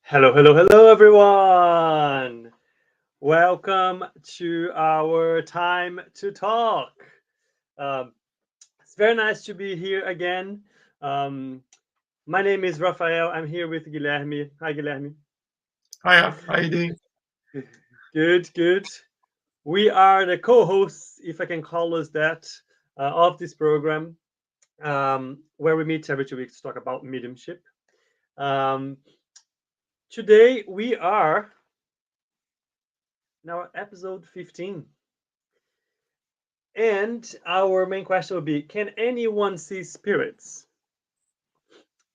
Hello, hello, hello, everyone. Welcome to our time to talk. Um, it's very nice to be here again. Um, my name is Rafael. I'm here with Guilherme. Hi, Guilherme. Hiya, how you doing? Good, good. We are the co-hosts, if I can call us that, of this program, where we meet every 2 weeks to talk about mediumship. Um, Today we are now episode 15. And our main question would be, can anyone see spirits?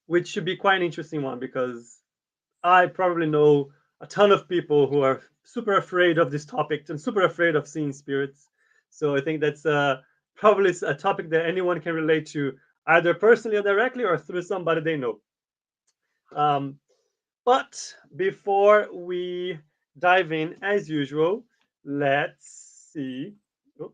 Which should be quite an interesting one because I probably know a ton of people who are super afraid of this topic and super afraid of seeing spirits. So I think that's probably a topic that anyone can relate to, either personally or directly or through somebody they know. Um, but before we dive in, as usual, let's see. Oh,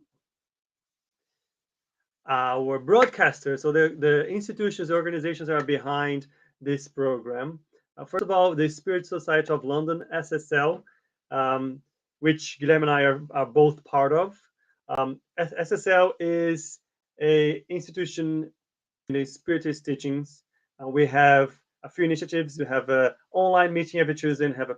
our broadcasters, so the institutions, organizations that are behind this program. First of all, the Spirit Society of London, SSL, um, which Guilherme and I are both part of. SSL is a institution in the Spiritist teachings. We have a few initiatives. We have an online meeting every Tuesday and have a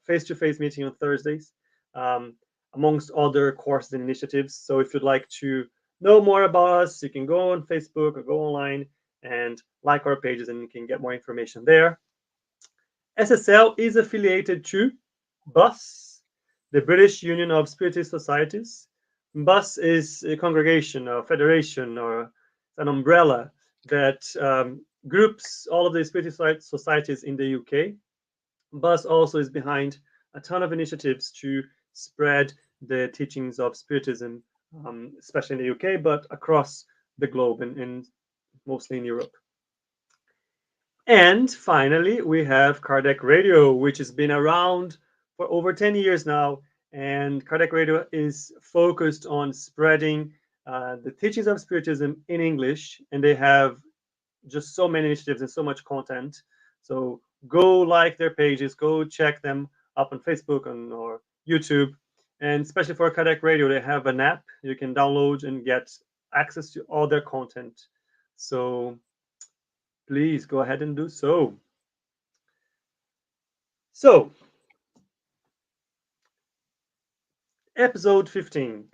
face-to-face meeting on Thursdays, um, amongst other courses and initiatives. So if you'd like to know more about us, you can go on Facebook or go online and like our pages and you can get more information there. SSL is affiliated to BUS, the British Union of Spiritist Societies. BUS is a congregation or federation or an umbrella that groups all of the Spiritist societies in the UK. BUS also is behind a ton of initiatives to spread the teachings of Spiritism, especially in the UK, but across the globe and mostly in Europe. And finally, we have Kardec Radio, which has been around for over 10 years now. And Kardec Radio is focused on spreading the teachings of Spiritism in English. And they have just so many initiatives and so much content. So go like their pages, go check them up on Facebook or YouTube. And especially for Kardec Radio, they have an app you can download and get access to all their content. So please go ahead and do so. So, episode 15.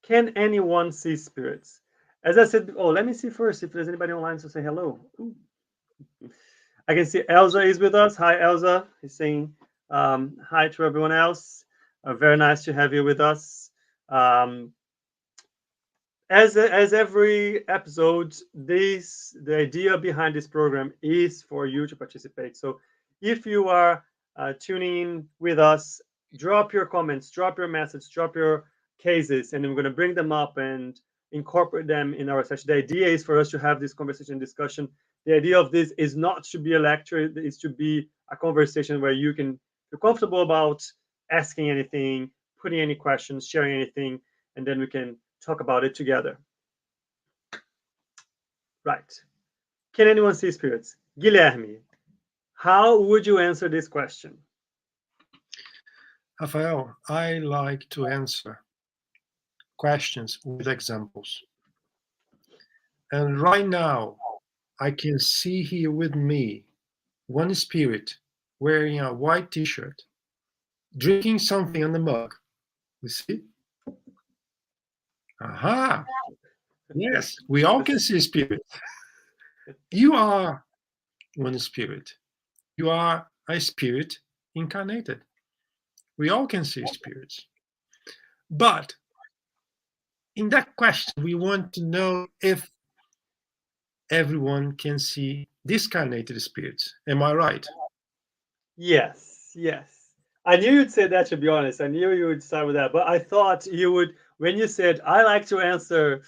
Can anyone see spirits? As I said, oh, let me see first if there's anybody online to say hello. Ooh. I can see Elsa is with us. Hi, Elsa. He's saying hi to everyone else. Very nice to have you with us. Um, as every episode, the idea behind this program is for you to participate. So if you are tuning in with us, drop your comments, drop your message, drop your cases, and we're going to bring them up and incorporate them in our session. The idea is for us to have this conversation discussion. The idea of this is not to be a lecture, it's to be a conversation where you can feel comfortable about asking anything, putting any questions, sharing anything, and then we can talk about it together. Right. Can anyone see spirits? Guilherme, how would you answer this question? Rafael, I like to answer questions with examples. And right now, I can see here with me one spirit wearing a white t shirt, drinking something on the mug. You see? Aha! Yes, we all can see spirit. You are one spirit. You are a spirit incarnated. We all can see spirits. But in that question, we want to know if everyone can see discarnated spirits. Am I right? Yes, yes. I knew you'd say that, to be honest. I knew you would start with that, but I thought you would, when you said, I like to answer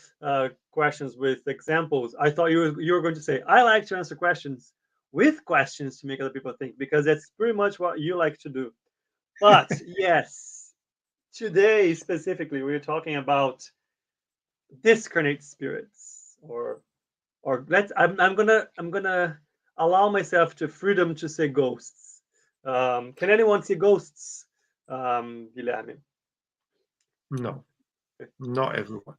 questions with examples, I thought you were going to say, I like to answer questions with questions to make other people think, because that's pretty much what you like to do. But yes, today specifically, we're talking about discarnate spirits, or I'm gonna allow myself to freedom to say ghosts. Can anyone see ghosts, Guilherme? No, not everyone.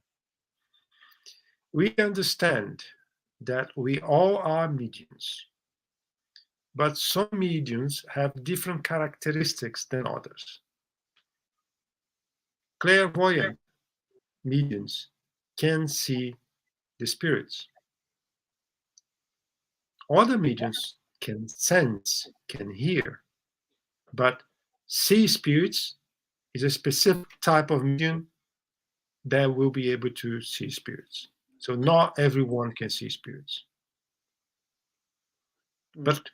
We understand that we all are mediums, but some mediums have different characteristics than others. Clairvoyant mediums can see the spirits. Other mediums can sense, can hear, but see spirits is a specific type of medium that will be able to see spirits. So not everyone can see spirits. But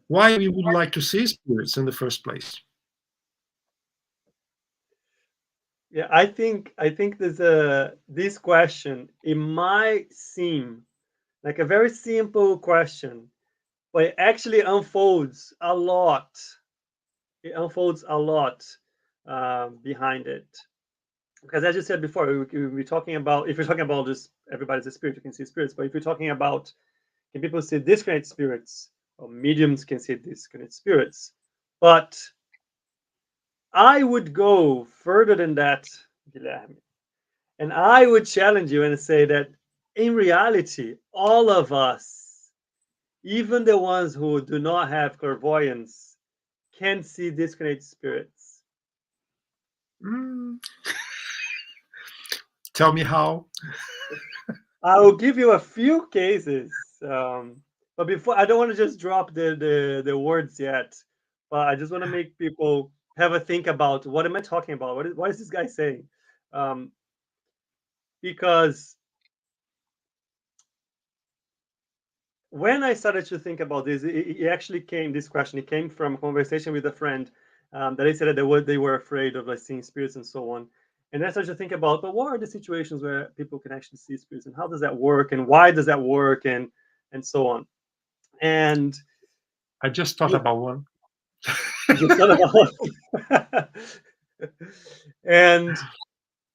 why we would like to see spirits in the first place? Yeah, I think this question, it might seem like a very simple question, but it actually unfolds a lot. It unfolds a lot behind it. Because as you said before, we're talking about, if you're talking about just everybody's a spirit, you can see spirits. But if you're talking about, can people see disconnected spirits, or mediums can see disconnected spirits? But I would go further than that, Guilherme. And I would challenge you and say that in reality, all of us, even the ones who do not have clairvoyance, can see disconnected spirits. Tell me how. I will give you a few cases, but before, I don't want to just drop the words yet. But I just want to make people have a think about, what am I talking about? What is this guy saying? Because when I started to think about this, it actually came, this question, it came from a conversation with a friend, that they said that they were afraid of, like, seeing spirits and so on. And I started to think about, but what are the situations where people can actually see spirits, and how does that work, and why does that work, and so on. And I just thought about one. you just thought about and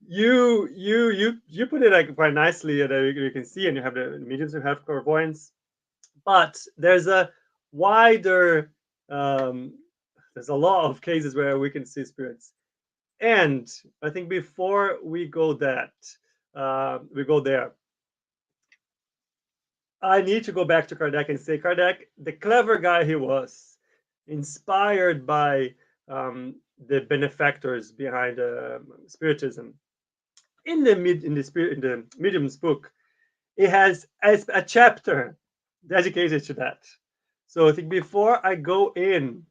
you put it like quite nicely, that you can see, and you have the mediums who have clairvoyance. But there's a wider, there's a lot of cases where we can see spirits. And I think before we go there, I need to go back to Kardec and say, Kardec, the clever guy he was, inspired by the benefactors behind Spiritism. In the Medium's book, it has a chapter dedicated to that. So I think before I go in,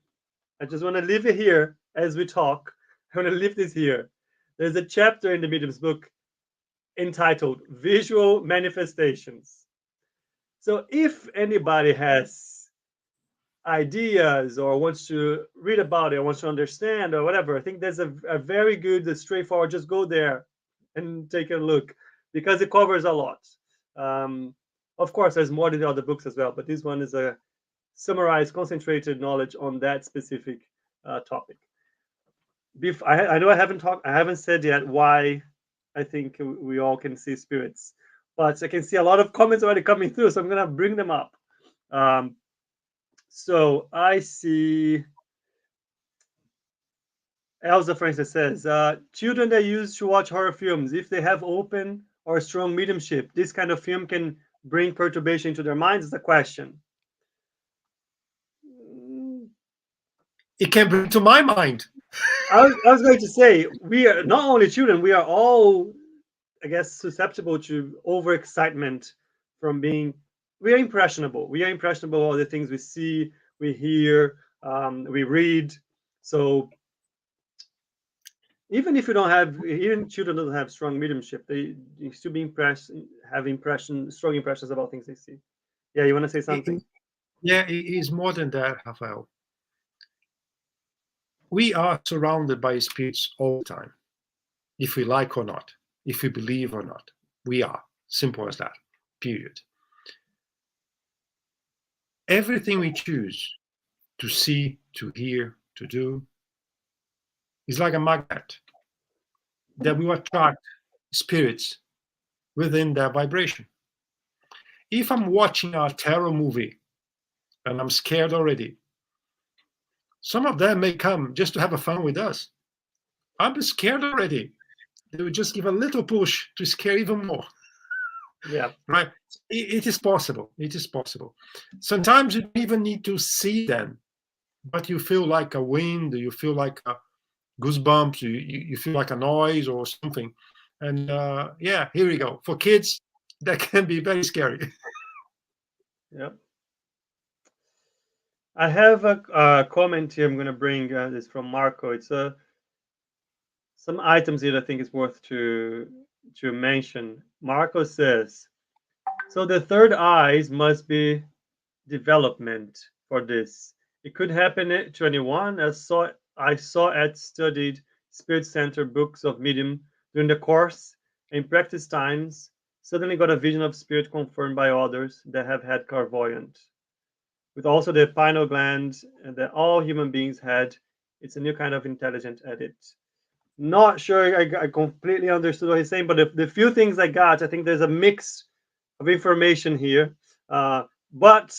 I just want to leave it here as we talk. I want to leave this here. There's a chapter in the Medium's book entitled Visual Manifestations. So if anybody has ideas, or wants to read about it, or wants to understand, or whatever, I think there's a very good, straightforward, just go there and take a look, because it covers a lot. Of course, there's more than the other books as well, but this one is a summarized, concentrated knowledge on that specific topic. I know I haven't said yet why I think we all can see spirits, but I can see a lot of comments already coming through, so I'm gonna bring them up. So I see Elsa, for instance, says, children that used to watch horror films, if they have open or strong mediumship, this kind of film can bring perturbation into their minds, is the question. It can bring to my mind. I was going to say, we are not only children, we are all, I guess, susceptible to overexcitement from being, we are impressionable. We are impressionable all the things we see, we hear, we read. So even if you don't have, even children don't have strong mediumship, they still be impressed, have strong impressions about things they see. Yeah, you want to say something? Yeah, it is more than that, Rafael. We are surrounded by spirits all the time, if we like or not, if we believe or not. We are. Simple as that. Period. Everything we choose to see, to hear, to do is like a magnet that will attract spirits within their vibration. If I'm watching a terror movie and I'm scared already, Some of them may come just to have a fun with us. I'm scared already. They would just give a little push to scare even more. Yeah. Right? It is possible. It is possible. Sometimes you don't even need to see them, but you feel like a wind, you feel like a goosebumps, you feel like a noise or something. And yeah, here we go. For kids, that can be very scary. Yeah. I have a comment here. I'm going to bring this from Marco. It's some items here I think is worth to mention. Marco says, so the third eyes must be development for this. It could happen to anyone. I saw at studied Spirit Center books of medium during the course. In practice times, suddenly got a vision of spirit confirmed by others that have had clairvoyant. With also the pineal gland that all human beings had, it's a new kind of intelligent edit. Not sure I completely understood what he's saying, but the few things I got, I think there's a mix of information here. But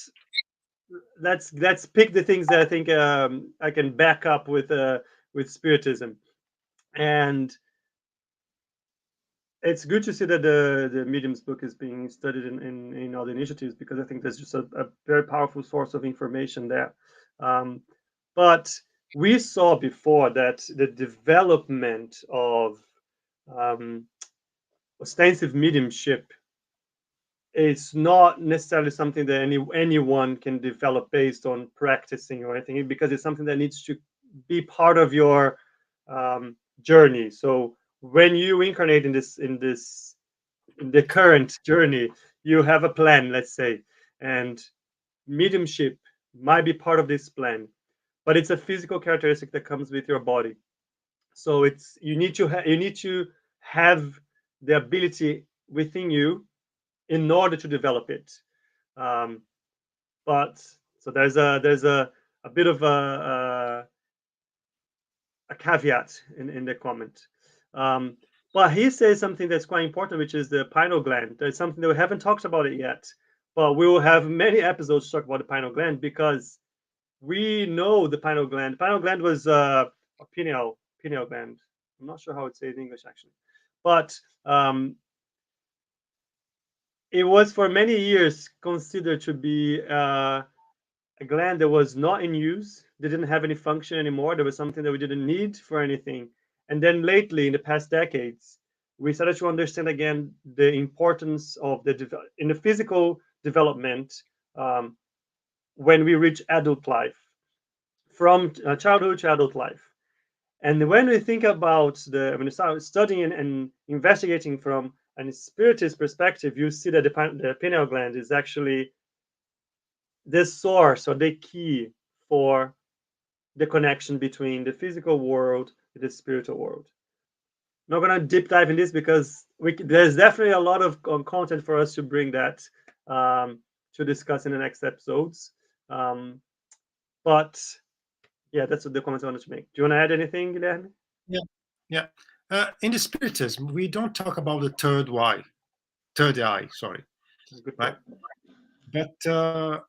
let's pick the things that I think I can back up with Spiritism, and it's good to see that the mediums book is being studied in all the initiatives, because I think there's just a very powerful source of information there. But we saw before that the development of um, ostensive mediumship is not necessarily something that anyone can develop based on practicing or anything, because it's something that needs to be part of your journey. So when you incarnate in the current journey, you have a plan, let's say, and mediumship might be part of this plan, but it's a physical characteristic that comes with your body. So it's you need to have the ability within you in order to develop it. Um, but so there's a bit of a caveat in the comment. Um, but he says something that's quite important, which is the pineal gland. There's something that we haven't talked about it yet, but we will have many episodes to talk about the pineal gland, because we know the pineal gland. Pineal gland was a pineal gland. I'm not sure how it's said in English actually, but it was for many years considered to be a gland that was not in use. They didn't have any function anymore. There was something that we didn't need for anything. And then lately, in the past decades, we started to understand again the importance of in the physical development um, when we reach adult life, from childhood to adult life. And when we think about when you start studying and investigating from a spiritist perspective, you see that the pineal gland is actually the source or the key for the connection between the physical world and the spiritual world. I'm not going to deep dive in this, because there's definitely a lot of content for us to bring that to discuss in the next episodes. But yeah, that's what the comments I wanted to make. Do you want to add anything, Guilherme? Yeah. In the Spiritism, we don't talk about the third eye, sorry. Good right? But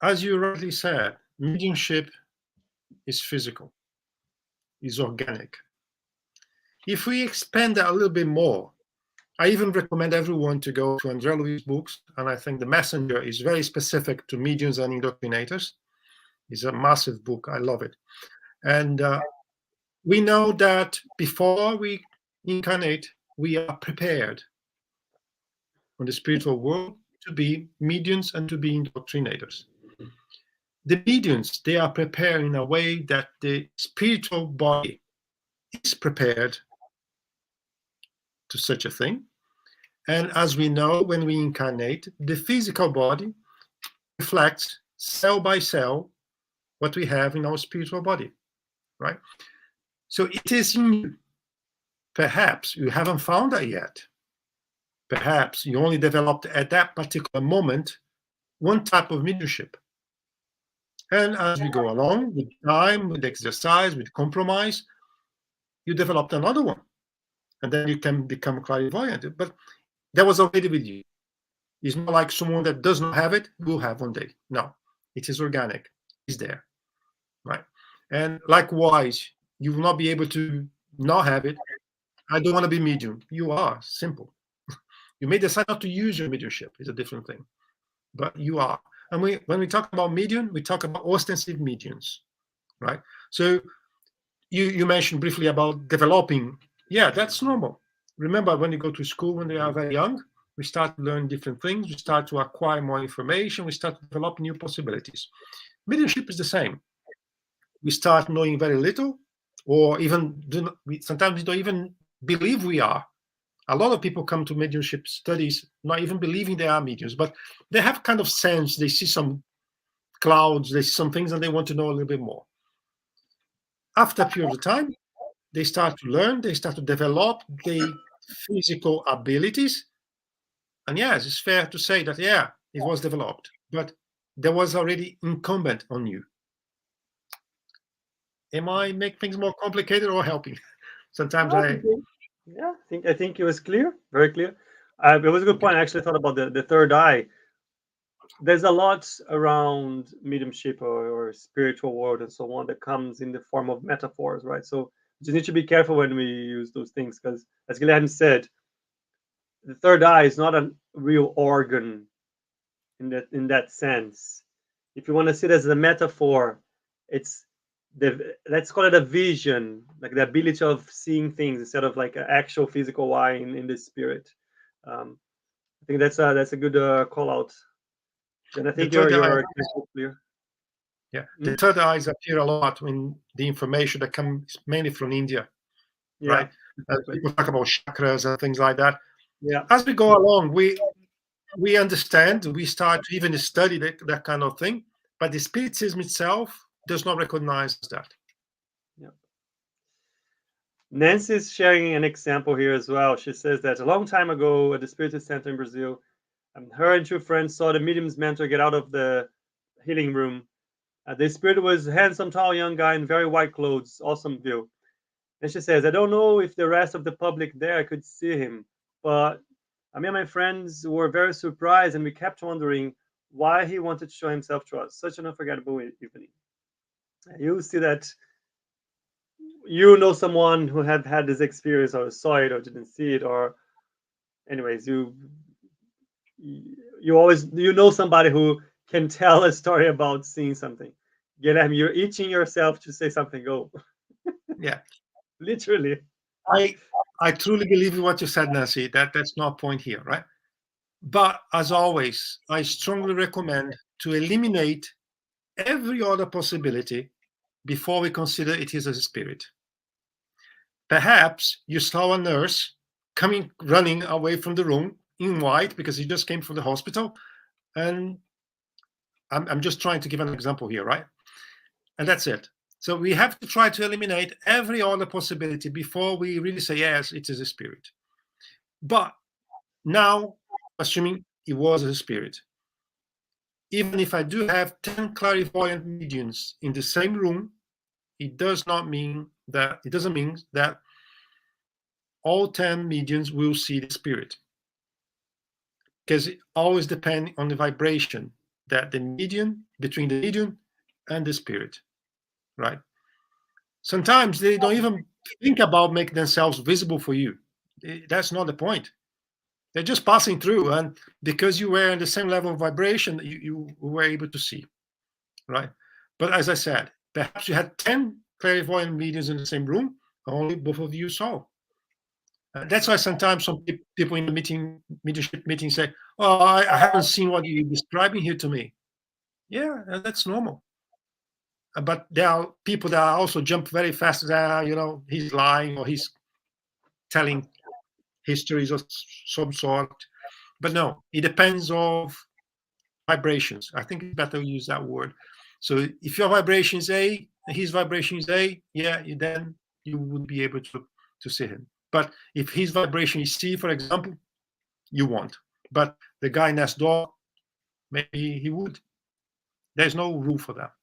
as you rightly said, mediumship is physical, is organic. If we expand that a little bit more, I even recommend everyone to go to André Louis' books, and I think The Messenger is very specific to mediums and indoctrinators. It's a massive book. I love it. And we know that before we incarnate, we are prepared on the spiritual world to be mediums and to be indoctrinators. The mediums, they are prepared in a way that the spiritual body is prepared to such a thing. And as we know, when we incarnate, the physical body reflects cell by cell what we have in our spiritual body, right? So it is in you. Perhaps you haven't found that yet. Perhaps you only developed at that particular moment one type of mediumship. And as we go along with time, with exercise, with compromise, you developed another one. And then you can become clairvoyant. But that was already with you. It's not like someone that does not have it will have one day. No, it is organic. It's there. And likewise, you will not be able to not have it. I don't want to be medium. You are simple. You may decide not to use your mediumship. It's a different thing, but you are. And when we talk about medium, we talk about ostensive mediums, right? So you mentioned briefly about developing. Yeah, that's normal. Remember, when you go to school when they are very young, we start to learn different things. We start to acquire more information. We start to develop new possibilities. Mediumship is the same. We start knowing very little, or even sometimes we don't even believe we are. A lot of people come to mediumship studies not even believing they are mediums, but they have kind of sense. They see some clouds, they see some things, and they want to know a little bit more. After a period of time, they start to learn, they start to develop the physical abilities. And yes, it's fair to say that, yeah, it was developed, but there was already incumbent on you. Am I making things more complicated or helping? Sometimes Yeah, I think it was clear, very clear. It was a good point. I actually thought about the third eye. There's a lot around mediumship or spiritual world and so on that comes in the form of metaphors, right? So you just need to be careful when we use those things because, as Guilherme said, the third eye is not a real organ in that sense. If you want to see it as a metaphor, it's let's call it a vision, like the ability of seeing things instead of like an actual physical eye in the spirit. I think that's a good call out. And I think the third you're eye, clear. yeah, the third eyes appear a lot in the information that comes mainly from India, Yeah, right? People talk about chakras and things like that. yeah, As we go along, we understand, we start to even study that kind of thing, but the Spiritism itself does not recognize that. yeah. Nancy's sharing an example here as well. She says that a long time ago at the Spiritist Center in Brazil, her and two friends saw the medium's mentor get out of the healing room. The spirit was a handsome, tall, young guy in very white clothes, awesome view. And she says, I don't know if the rest of the public there could see him, but me and my friends were very surprised and we kept wondering why he wanted to show himself to us. Such an unforgettable evening. You see that you know someone who have had this experience or saw it or didn't see it, or anyways, you always know somebody who can tell a story about seeing something. Guilherme, you're itching yourself to say something. Go. Yeah, Literally. I truly believe in what you said, Nancy. That's not point here, right? But as always, I strongly recommend to eliminate every other possibility before we consider it is a spirit. Perhaps you saw a nurse coming running away from the room in white because he just came from the hospital, and I'm just trying to give an example here, right? And that's it. So we have to try to eliminate every other possibility before we really say, yes, it is a spirit. But now, assuming it was a spirit, even if I do have 10 clairvoyant mediums in the same room, it doesn't mean that all 10 mediums will see the spirit. Because it always depends on the vibration that between the medium and the spirit, right? Sometimes they don't even think about making themselves visible for you. That's not the point. They're just passing through, and because you were in the same level of vibration, you were able to see, right? But as I said, perhaps you had 10 clairvoyant mediums in the same room, only both of you saw. That's why sometimes some people in the mediumship meeting say, "Oh, I haven't seen what you're describing here to me." Yeah, that's normal. But there are people that also jump very fast. He's lying or he's telling histories of some sort. But no, it depends of vibrations. I think it's better to use that word. So if your vibration is A, his vibration is A, yeah, then you would be able to see him. But if his vibration is C, for example, you won't. But the guy next door, maybe he would. There's no rule for that.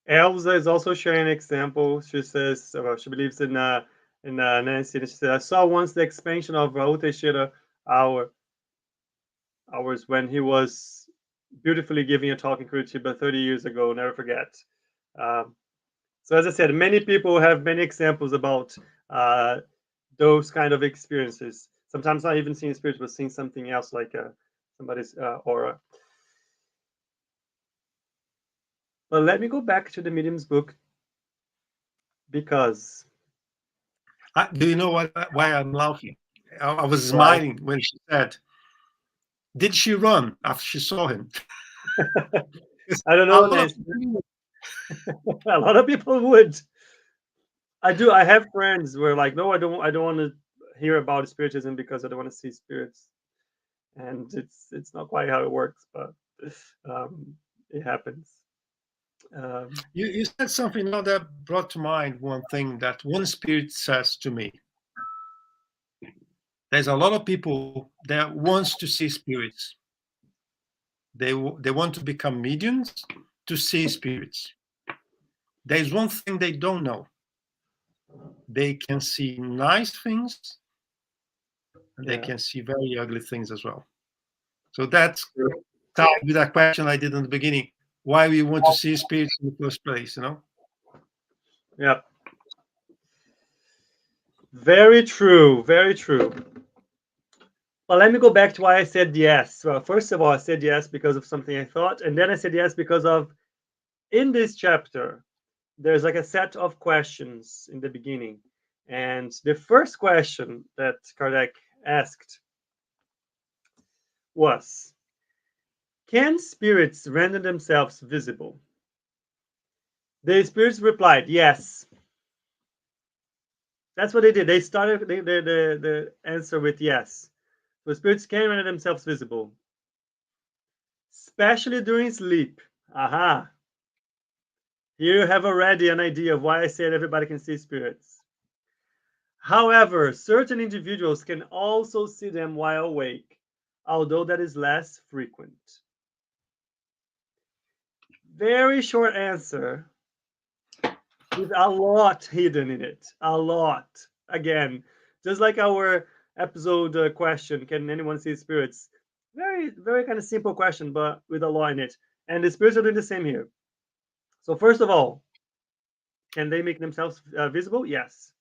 Elsa is also sharing an example. She says she believes in Nancy. And she said, I saw once the expansion of Raul Teixeira hours when he was beautifully giving a talk in Curitiba 30 years ago. Never forget. Um, so as I said, many people have many examples about those kind of experiences. Sometimes not even seeing spirits, but seeing something else like somebody's aura. But let me go back to the medium's book because Do you know why I'm laughing? I was why? smiling when she said, "Did she run after she saw him?" I don't A know, lot of Nancy. A lot of people would. I do. I have friends where like, no, I don't. I don't want to hear about spiritism because I don't want to see spirits, and it's not quite how it works, but it happens. Um, you said something now that brought to mind one thing that one spirit says to me. There's a lot of people that wants to see spirits. They want to become mediums to see spirits. There's one thing they don't know. They can see nice things and they yeah. can see very ugly things as well. So that's tied with that question I did in the beginning. Why we want to see spirits in the first place, you know? Yeah. Very true. Very true. Well, let me go back to why I said yes. Well, first of all, I said yes because of something I thought, and then I said yes because of in this chapter, there's like a set of questions in the beginning. And the first question that Kardec asked was, can spirits render themselves visible? The spirits replied, yes. That's what they did. They started the answer with yes. So spirits can render themselves visible, especially during sleep. Aha. Here you have already an idea of why I said everybody can see spirits. However, certain individuals can also see them while awake, although that is less frequent. Very short answer with a lot hidden in it. A lot. Again, just like our episode question, can anyone see spirits? Very, very kind of simple question, but with a lot in it. And the spirits are doing the same here. So, first of all, can they make themselves visible? Yes.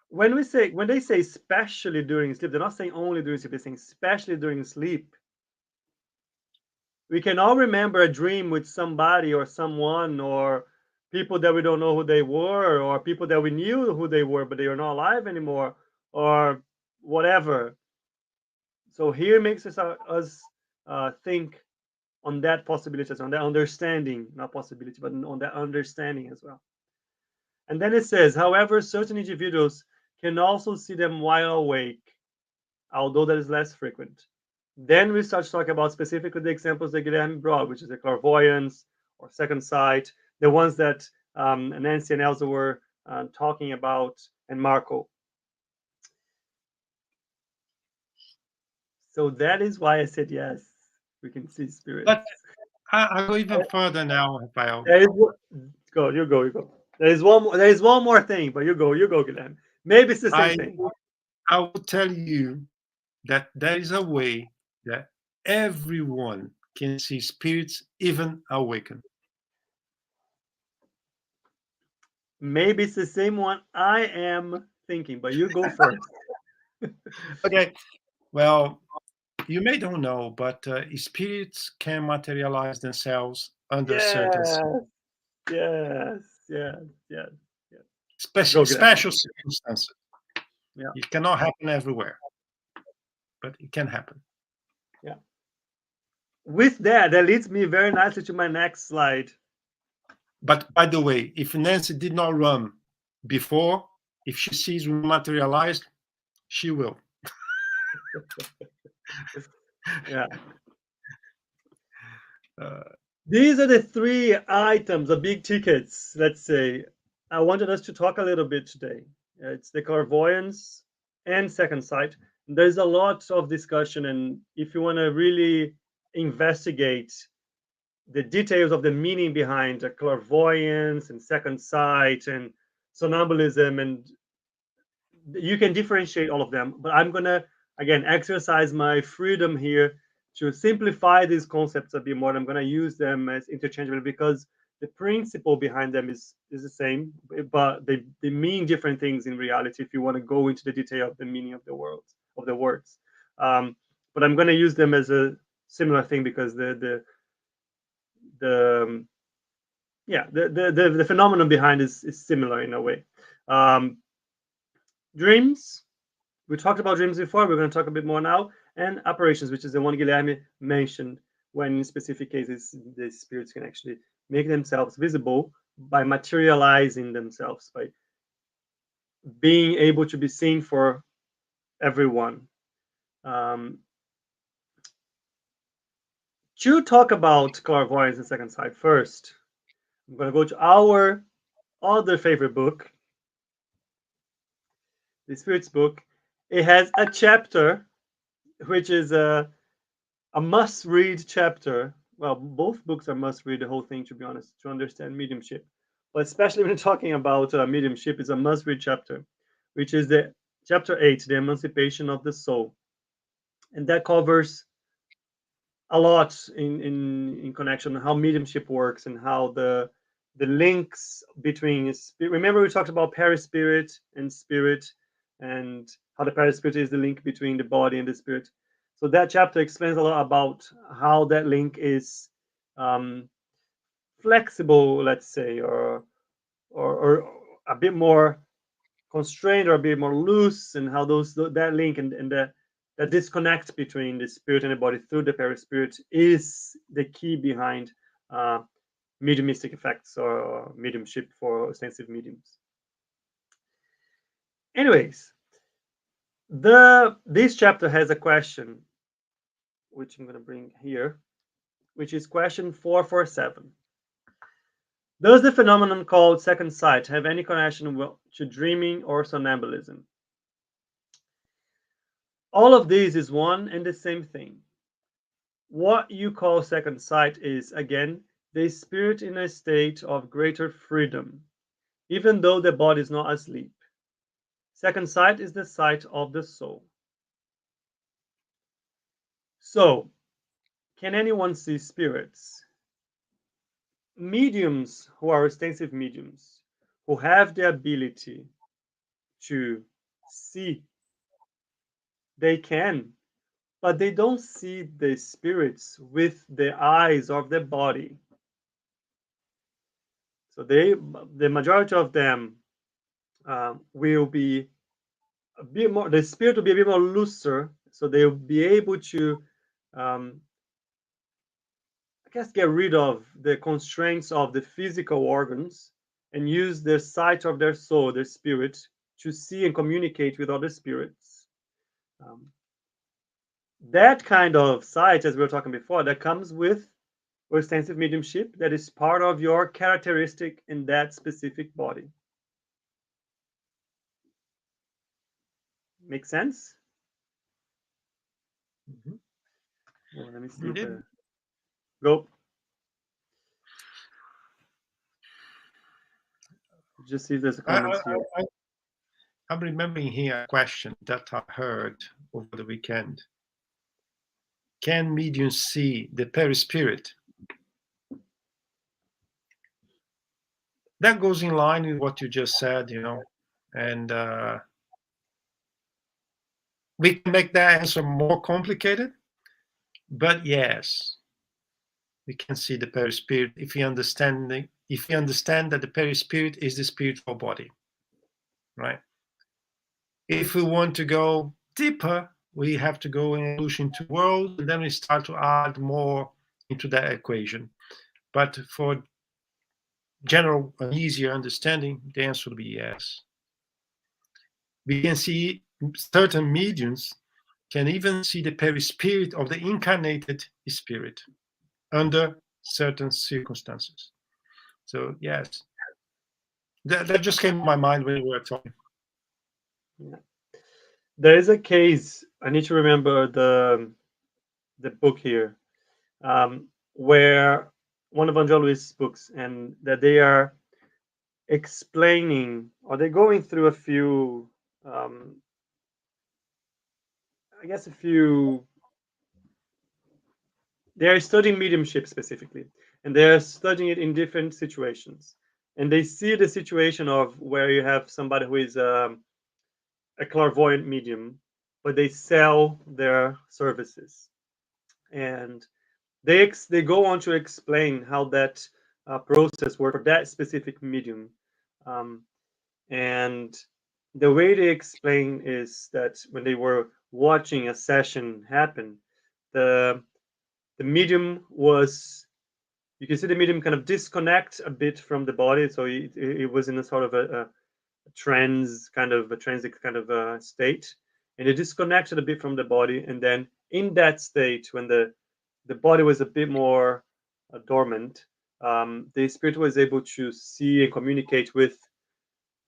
When they say especially during sleep, they're not saying only during sleep, they're saying especially during sleep. We can all remember a dream with somebody or someone or people that we don't know who they were or people that we knew who they were but they are not alive anymore or whatever. So here makes us think on that possibility, on that understanding, not possibility, but on that understanding as well. And then it says, however, certain individuals can also see them while awake, although that is less frequent. Then we start to talk about specifically the examples that Guilherme brought, which is the clairvoyance or second sight, the ones that Nancy and Elsa were talking about, and Marco. So that is why I said yes, we can see spirits. But I go even further now, Rafael. There is go, you go, you go. There is one more thing, but you go, Guilherme. Maybe it's the same thing. I will tell you that there is a way that everyone can see spirits even awaken. Maybe it's the same one I am thinking, but you go first. Okay, well, you may don't know, but spirits can materialize themselves under certain Yes, yes, yes, yes, yes. special, Go, Guilherme. special circumstances. Yeah, It cannot happen everywhere, but it can happen. yeah. With that, that leads me very nicely to my next slide. But by the way, if Nancy did not run before, if she sees one materialized, she will. Yeah. Uh, These are the three items, the big tickets, let's say. I wanted us to talk a little bit today. It's the clairvoyance and second sight. There's a lot of discussion, and if you want to really investigate the details of the meaning behind the clairvoyance and second sight and somnambulism, and you can differentiate all of them. But I'm gonna again exercise my freedom here to simplify these concepts a bit more, I'm going to use them as interchangeable because the principle behind them is the same, but they mean different things in reality if you want to go into the detail of the meaning of the words. But I'm going to use them as a similar thing because the phenomenon behind is similar in a way. Dreams, we talked about dreams before, we're going to talk a bit more now, and apparitions, which is the one Guilherme mentioned, when in specific cases the spirits can actually make themselves visible by materializing themselves, by being able to be seen for everyone. To talk about clairvoyance and second sight first, I'm going to go to our other favorite book, the Spirits book. It has a chapter which is a must-read chapter. Well, both books are must-read, the whole thing, to be honest, to understand mediumship. But especially when you're talking about mediumship, it's a must-read chapter, which is the chapter 8, the Emancipation of the Soul. And that covers a lot in connection how mediumship works and how the links between remember we talked about perispirit and spirit, and how the perispirit is the link between the body and the spirit. So that chapter explains a lot about how that link is flexible, let's say, or a bit more constrained or a bit more loose, and how that link and the disconnect between the spirit and the body through the perispirit is the key behind mediumistic effects or mediumship for sensitive mediums. Anyways, this chapter has a question which I'm going to bring here, which is question 447. Does the phenomenon called second sight have any connection to dreaming or somnambulism? All of these is one and the same thing. What you call second sight is, again, the spirit in a state of greater freedom, even though the body is not asleep. Second sight is the sight of the soul. So, can anyone see spirits? Mediums who are extensive mediums, who have the ability to see, they can, but they don't see the spirits with the eyes of the body. So the majority of them will be a bit more, the spirit will be a bit more looser, so they'll be able to I guess get rid of the constraints of the physical organs and use the sight of their soul, their spirit, to see and communicate with other spirits. That kind of sight, as we were talking before, that comes with extensive mediumship, that is part of your characteristic in that specific body. Make sense? Mhm. Well, let me see. Indeed. Go. Just see if there's a comments here. I'm remembering here a question that I heard over the weekend. Can mediums see the perispirit? That goes in line with what you just said, and we can make that answer more complicated, but yes, we can see the perispirit if we understand that the perispirit is the spiritual body, right? If we want to go deeper, we have to go in evolution to world, and then we start to add more into that equation. But for general and easier understanding, the answer will be yes. We can see certain mediums can even see the perispirit of the incarnated spirit under certain circumstances. So yes, that just came to my mind when we were talking. Yeah. There is a case, I need to remember the book here, where one of Angelo Luis's books, and that they are explaining, or they're going through a few, I guess a few they are studying mediumship specifically, and they are studying it in different situations. And they see the situation of where you have somebody who is a clairvoyant medium, but they sell their services, and they go on to explain how that process works for that specific medium. Um, and the way they explain is that when they were watching a session happen, the the medium was, you can see the medium kind of disconnect a bit from the body, so it was in a sort of a trance kind of a transic kind of a state, and it disconnected a bit from the body, and then in that state when the body was a bit more dormant, the spirit was able to see and communicate with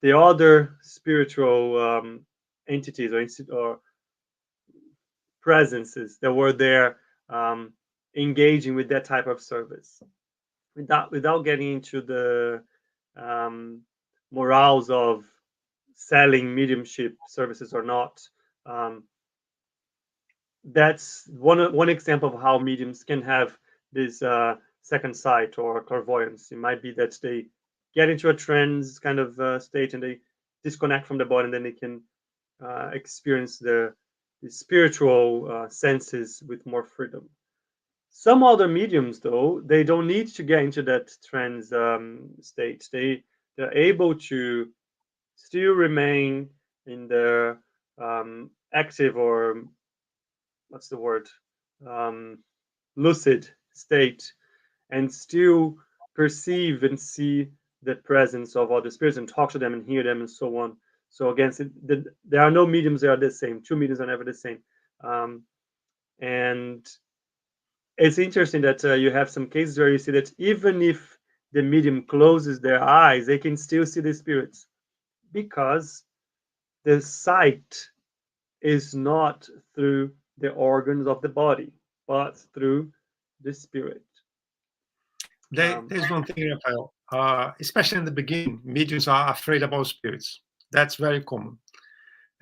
the other spiritual entities or presences that were there, um, engaging with that type of service, without getting into the um, morals of selling mediumship services or not. Um, that's one example of how mediums can have this second sight or clairvoyance. It might be that they get into a trance kind of state and they disconnect from the body, and then they can experience the spiritual senses with more freedom. Some other mediums, though, they don't need to get into that trance state. They're able to still remain in their active, or what's the word, um, lucid state, and still perceive and see the presence of other spirits and talk to them and hear them and so on. So again, there are no mediums that are the same. Two mediums are never the same. And it's interesting that you have some cases where you see that even if the medium closes their eyes, they can still see the spirits, because the sight is not through the organs of the body, but through the spirit. There's one thing, Rafael, especially in the beginning, mediums are afraid about spirits. That's very common.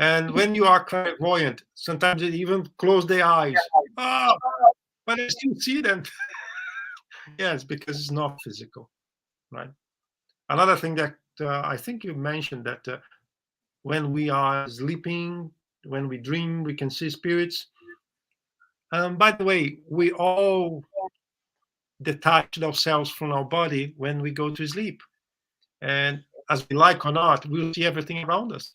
And when you are clairvoyant, sometimes they even close their eyes. Oh, but I still see them. Yes, because it's not physical, right? Another thing that I think you mentioned, that when we are sleeping, when we dream, we can see spirits. By the way, we all detach ourselves from our body when we go to sleep. And as we like or not, we'll see everything around us.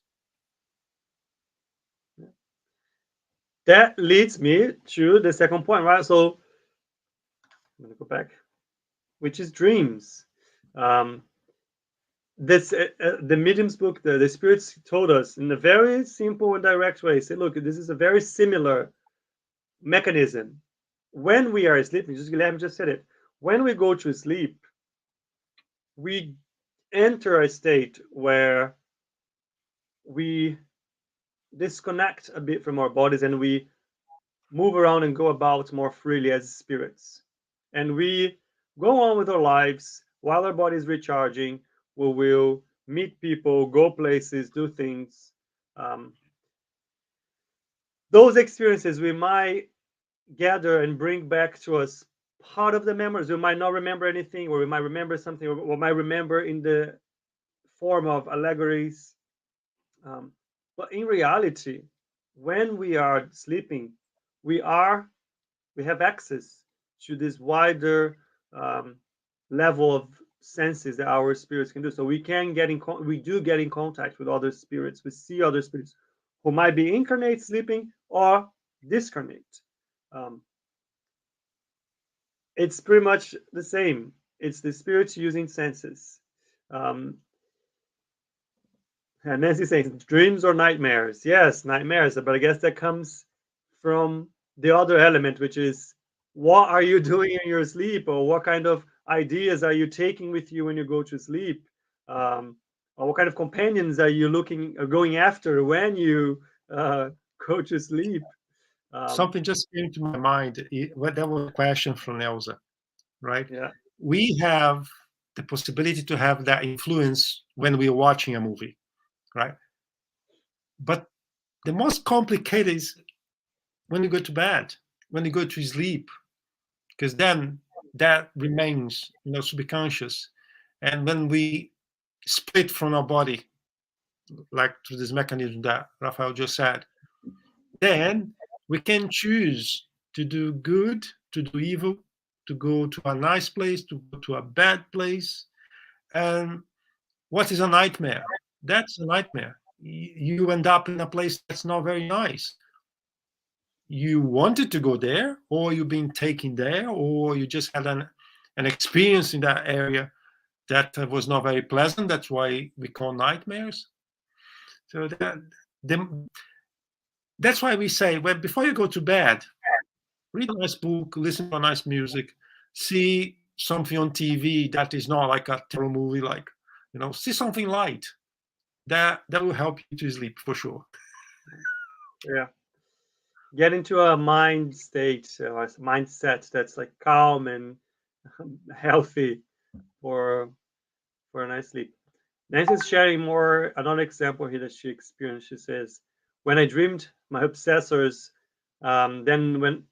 That leads me to the second point, right? So I'm going to go back, which is dreams. This the medium's book, the spirits told us in a very simple and direct way. Say, look, this is a very similar mechanism. When we are sleeping, just Guilherme just said it. When we go to sleep, we enter a state where we disconnect a bit from our bodies, and we move around and go about more freely as spirits. And we go on with our lives while our body is recharging. We will meet people, go places, do things. Those experiences we might gather and bring back to us part of the memories. We might not remember anything, or we might remember something, or we might remember in the form of allegories. But in reality, when we are sleeping, we have access to this wider level of senses that our spirits can do. So we can we do get in contact with other spirits. We see other spirits who might be incarnate sleeping or discarnate. It's pretty much the same. It's the spirits using senses. And Nancy saying dreams or nightmares. Yes, nightmares, but I guess that comes from the other element, which is what are you doing in your sleep, or what kind of ideas are you taking with you when you go to sleep, or what kind of companions are you looking or going after when you go to sleep. Something just came to my mind. There was a question from Elsa, right? Yeah. We have the possibility to have that influence when we're watching a movie, right? But the most complicated is when you go to bed, when you go to sleep, because then that remains, subconscious. And when we split from our body, like through this mechanism that Rafael just said, then we can choose to do good, to do evil, to go to a nice place, to go to a bad place. And what is a nightmare? That's a nightmare. You end up in a place that's not very nice. You wanted to go there, or you've been taken there, or you just had an experience in that area that was not very pleasant. That's why we call nightmares. So that's why we say, well, before you go to bed, read a nice book, listen to nice music, see something on TV that is not like a terror movie, like, see something light. That will help you to sleep for sure. Yeah. Get into a mind state, a mindset that's like calm and healthy for a nice sleep. Nancy's sharing more another example here that she experienced. She says, "When I dreamed my obsessors, then when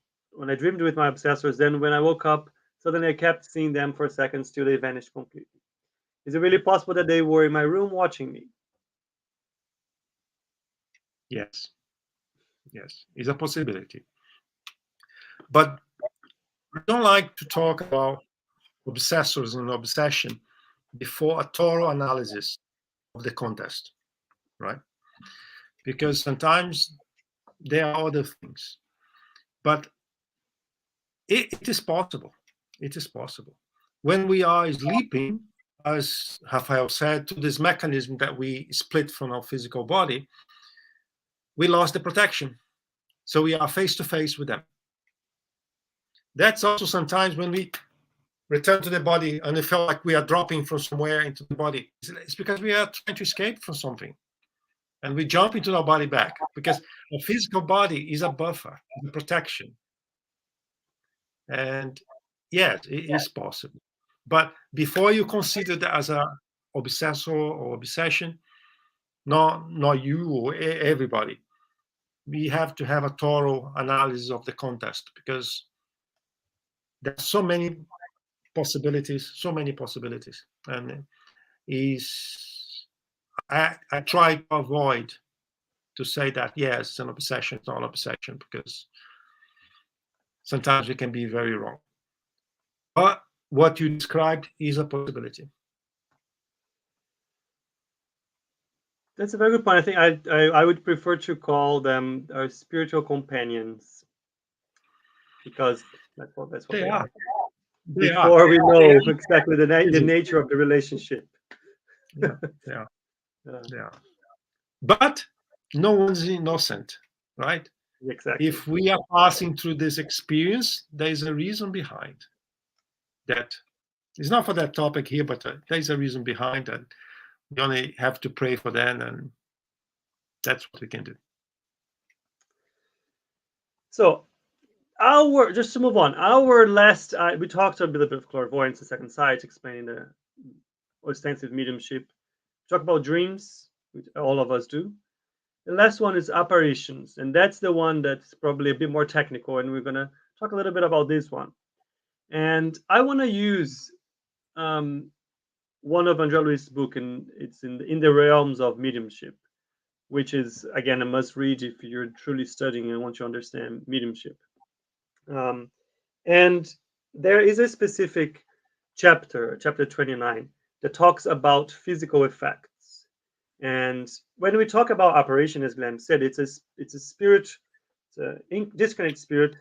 I dreamed with my obsessors, then when I woke up, suddenly I kept seeing them for seconds till they vanished completely. Is it really possible that they were in my room watching me?" Yes, it's a possibility. But I don't like to talk about obsessors and obsession before a thorough analysis of the context, right? Because sometimes there are other things. But it is possible. It is possible. When we are sleeping, as Rafael said, to this mechanism that we split from our physical body, we lost the protection. So we are face to face with them. That's also sometimes when we return to the body and we feel like we are dropping from somewhere into the body. It's because we are trying to escape from something. And we jump into our body back because the physical body is a buffer, a protection. And yes, it is possible. But before you consider that as a obsessor or obsession, not you or everybody, we have to have a thorough analysis of the context because there's so many possibilities, and is I try to avoid to say that yes, it's an obsession, it's not an obsession, because sometimes we can be very wrong. But what you described is a possibility. That's a very good point. I think I would prefer to call them our spiritual companions, because that's what they are. Before we know exactly the nature of the relationship. Yeah. But no one's innocent, right? Exactly. If we are passing through this experience, there is a reason behind that. It's not for that topic here, but there's a reason behind that. We only have to pray for them, and that's what we can do. So, just to move on, our last we talked a bit of clairvoyance, the second sight, explaining the ostensive mediumship. Talk about dreams, which all of us do. The last one is apparitions, and that's the one that's probably a bit more technical, and we're gonna talk a little bit about this one. And I want to use one of Andrea Luiz's book, and it's in the realms of mediumship, which is again a must read if you're truly studying and want to understand mediumship. And there is a specific chapter 29, that talks about physical effects. And when we talk about apparition, as Guilherme said, it's a spirit, it's a disconnected spirit.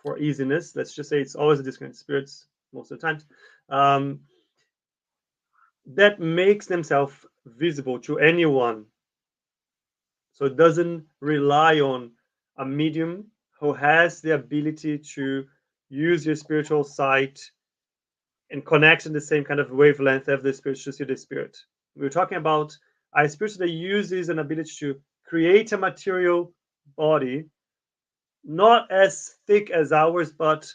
For easiness, let's just say it's always a disconnected spirits most of the times, that makes themselves visible to anyone. So it doesn't rely on a medium who has the ability to use your spiritual sight and connect in the same kind of wavelength of the spirit to see the spirit. We're talking about a spirit that uses an ability to create a material body, not as thick as ours, but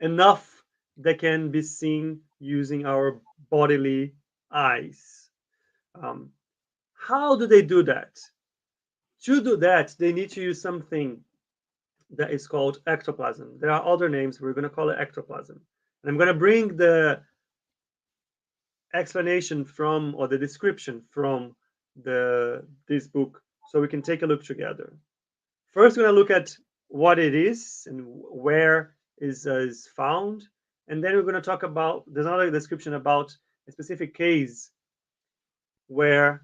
enough that can be seen using our bodily eyes. How do they do that? To do that, they need to use something that is called ectoplasm. There are other names. We're going to call it ectoplasm. And I'm going to bring the explanation from, or the description from, this book so we can take a look together. First, we're going to look at what it is and where is found. And then we're going to talk about, there's another description about a specific case where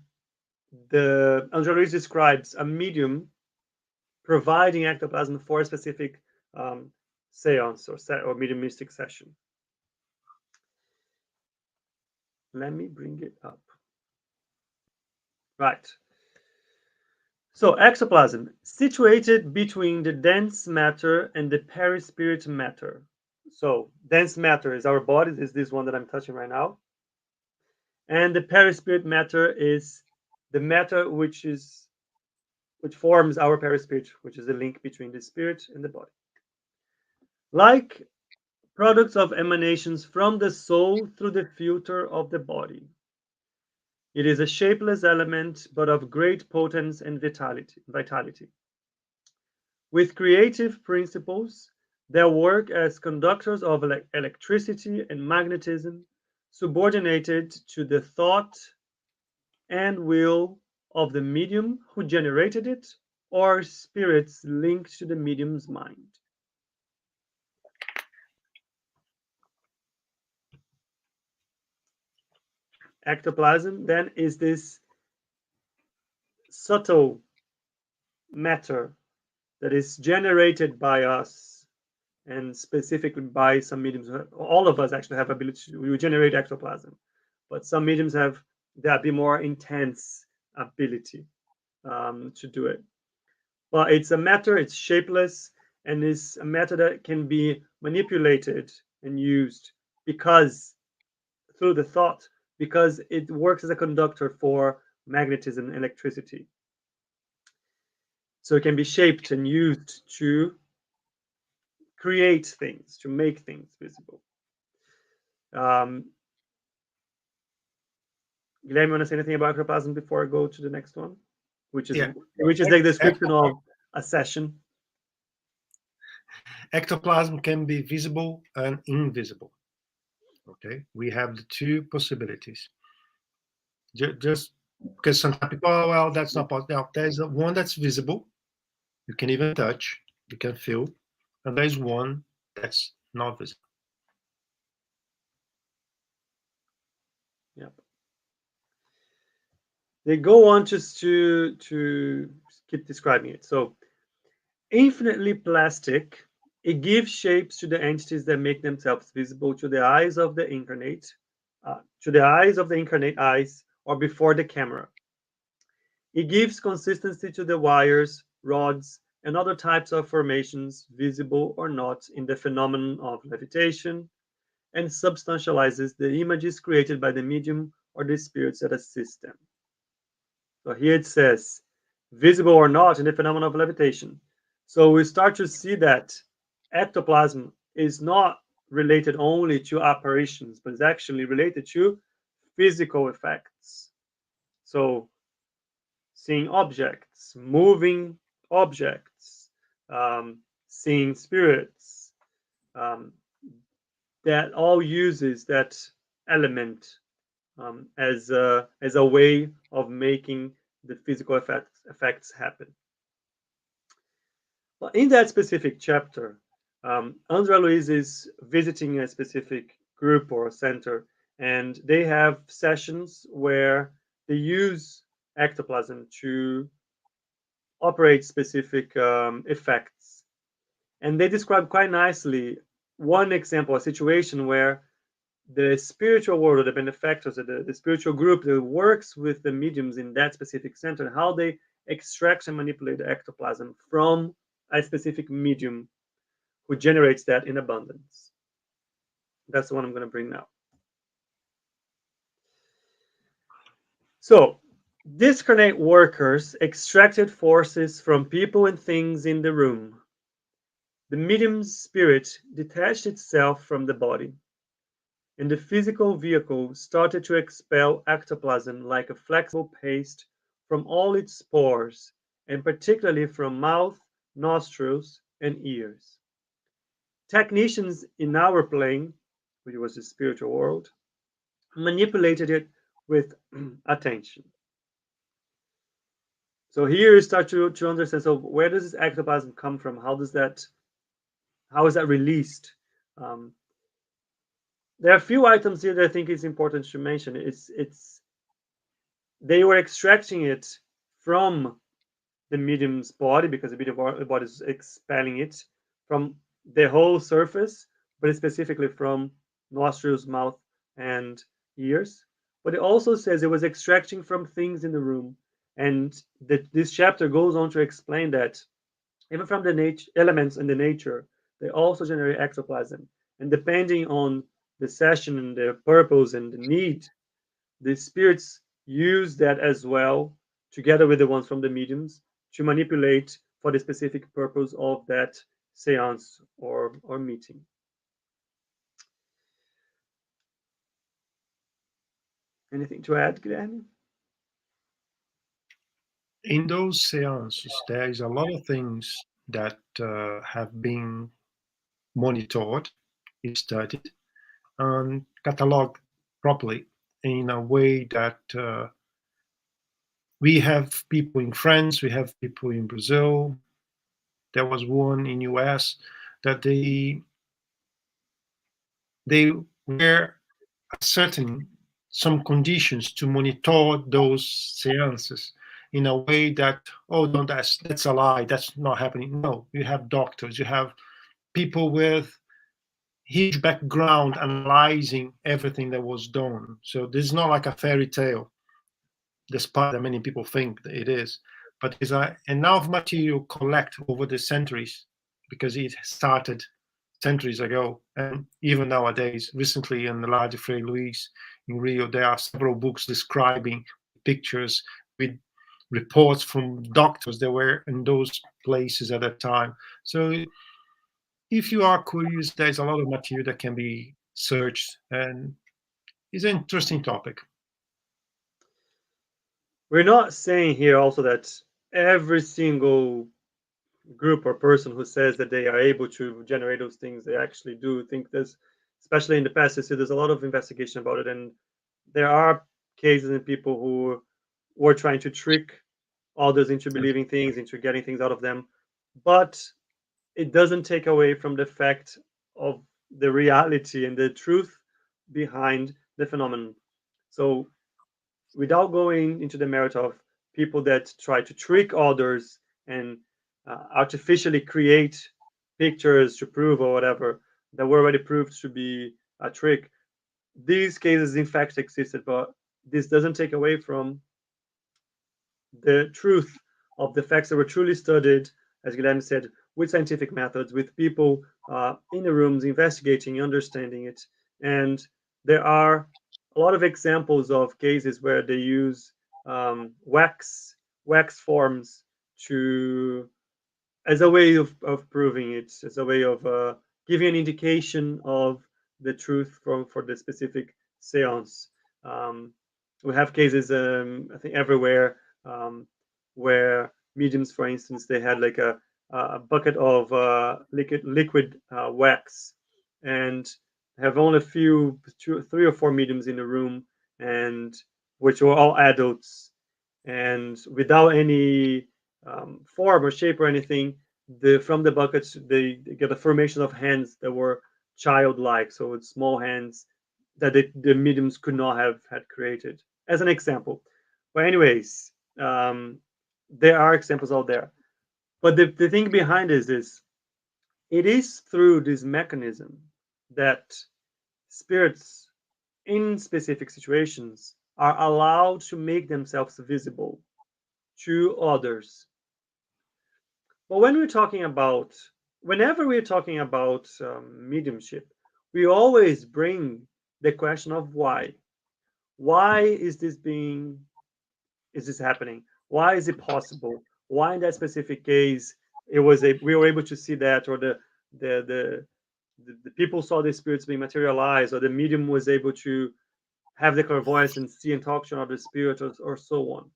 André Luiz describes a medium providing ectoplasm for a specific seance or mediumistic session. Let me bring it up. Right. So ectoplasm, situated between the dense matter and the perispirit matter. So dense matter is our body, is this one that I'm touching right now. And the perispirit matter is the matter which forms our perispirit, which is the link between the spirit and the body. Like products of emanations from the soul through the filter of the body. It is a shapeless element, but of great potence and vitality. With creative principles, their work as conductors of electricity and magnetism, subordinated to the thought and will of the medium who generated it, or spirits linked to the medium's mind. Ectoplasm, then, is this subtle matter that is generated by us, and specifically by some mediums. All of us actually have ability to generate ectoplasm, but some mediums have that be more intense ability to do it. But it's a matter, it's shapeless, and is a matter that can be manipulated and used because through the thought, because it works as a conductor for magnetism and electricity. So it can be shaped and used to create things, to make things visible. Guilherme, you want to say anything about ectoplasm before I go to the next one, which is the description of a session? Ectoplasm can be visible and invisible. Okay, we have the two possibilities. Just because sometimes people, oh, well, that's not possible. Now, there's one that's visible, you can even touch, you can feel, and there's one that's not visible. Yep. They go on just to keep describing it. So, infinitely plastic, it gives shapes to the entities that make themselves visible to the eyes of the incarnate, eyes, or before the camera. It gives consistency to the wires, rods, and other types of formations, visible or not, in the phenomenon of levitation, and substantializes the images created by the medium or the spirits that assist them. So here it says, visible or not, in the phenomenon of levitation. So we start to see that ectoplasm is not related only to apparitions, but is actually related to physical effects. So seeing objects, moving objects, seeing spirits, that all uses that element as a way of making the physical effects happen. Well, in that specific chapter, André Luiz is visiting a specific group or center, and they have sessions where they use ectoplasm to operate specific effects. And they describe quite nicely one example, a situation where the spiritual world, or the benefactors, or the spiritual group that works with the mediums in that specific center, and how they extract and manipulate the ectoplasm from a specific medium who generates that in abundance. That's the one I'm going to bring now. So, discarnate workers extracted forces from people and things in the room. The medium's spirit detached itself from the body, and the physical vehicle started to expel ectoplasm like a flexible paste from all its pores, and particularly from mouth, nostrils, and ears. Technicians in our plane, which was the spiritual world, manipulated it with attention. So here you start to understand. So where does this ectoplasm come from? How is that released? Um, there are a few items here that I think is important to mention. It's they were extracting it from the medium's body because the medium body is expelling it from the whole surface, but specifically from nostrils, mouth, and ears. But it also says it was extracting from things in the room, and this chapter goes on to explain that even from the elements in the nature, they also generate ectoplasm, and depending on the session and the purpose and the need, the spirits use that as well, together with the ones from the mediums, to manipulate for the specific purpose of that seance or meeting. Anything to add, Guilherme? In those seances, there is a lot of things that have been monitored, studied, and cataloged properly in a way that we have people in France, we have people in Brazil. There was one in US that they were certain some conditions to monitor those seances in a way that, oh, don't, that's a lie, that's not happening. No, you have doctors, you have people with huge background analyzing everything that was done. So this is not like a fairy tale, despite that many people think that it is, but there's enough material collect over the centuries, because it started centuries ago, and even nowadays. Recently, in the large Frei Luis in Rio, there are several books describing pictures with reports from doctors that were in those places at that time. So if you are curious, there's a lot of material that can be searched, and it's an interesting topic. We're not saying here also that every single group or person who says that they are able to generate those things, they actually do think this. Especially in the past, you see there's a lot of investigation about it, and there are cases in people who were trying to trick others into believing things, into getting things out of them. But it doesn't take away from the fact of the reality and the truth behind the phenomenon. So, without going into the merit of people that try to trick others and artificially create pictures to prove or whatever that were already proved to be a trick, these cases in fact existed, but this doesn't take away from the truth of the facts that were truly studied, as Guilherme said, with scientific methods, with people in the rooms investigating, understanding it. And there are a lot of examples of cases where they use wax forms to as a way of proving it, as a way of giving an indication of the truth for the specific seance. Um, we have cases, I think, everywhere where mediums, for instance, they had like a bucket of liquid wax and have only a few, three or four mediums in the room, and which were all adults, and without any form or shape or anything, from the buckets they get a formation of hands that were childlike, so with small hands that the mediums could not have had created, as an example. But anyways, there are examples out there. But the thing behind this is it is through this mechanism that spirits in specific situations are allowed to make themselves visible to others. But whenever we're talking about mediumship, we always bring the question of why. Why is this happening? Why is it possible? Why in that specific case we were able to see that, or the the the people saw the spirits being materialized, or the medium was able to have the clairvoyance and see and talk to another spirit, or so on.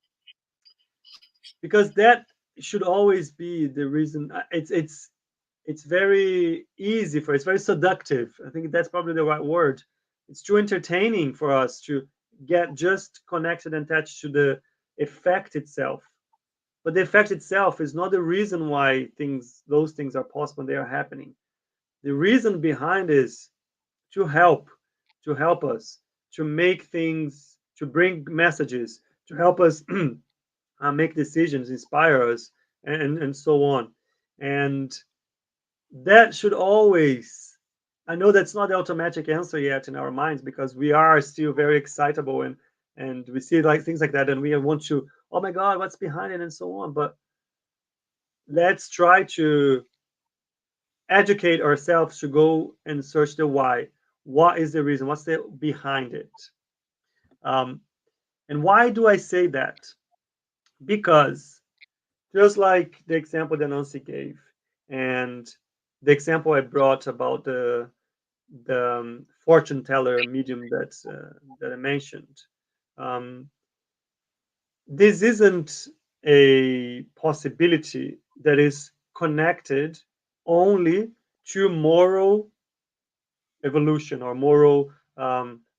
Because that should always be the reason. It's it's very easy for, it's very seductive. I think that's probably the right word. It's too entertaining for us to get just connected and attached to the effect itself. But the effect itself is not the reason why those things are possible and they are happening. The reason behind is to help, to help us, to make things, to bring messages, to help us make decisions, inspire us, and so on. And that should always, I know that's not the automatic answer yet in our minds, because we are still very excitable, and we see like things like that, and we want to, oh my god, what's behind it, and so on. But let's try to educate ourselves to go and search the why. What is the reason? What's the behind it? um, and why do I say that? Because just like the example that Nancy gave, and the example I brought about the fortune teller medium that I mentioned. Um, this isn't a possibility that is connected only to moral evolution or moral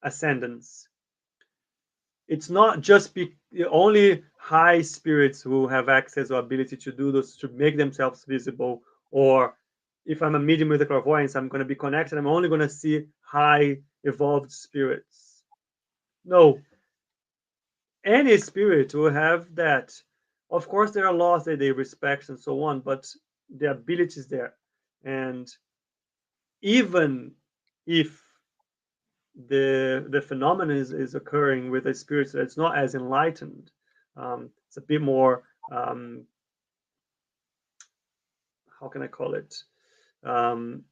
ascendance. It's not just only high spirits who have access or ability to do this, to make themselves visible, or if I'm a medium with a clairvoyance, I'm going to be connected, I'm only going to see high evolved spirits. No, any spirit will have that. Of course, there are laws that they respect and so on, but the ability is there. And even if the phenomenon is occurring with a spirit that's not as enlightened, it's a bit more, how can I call it? Um,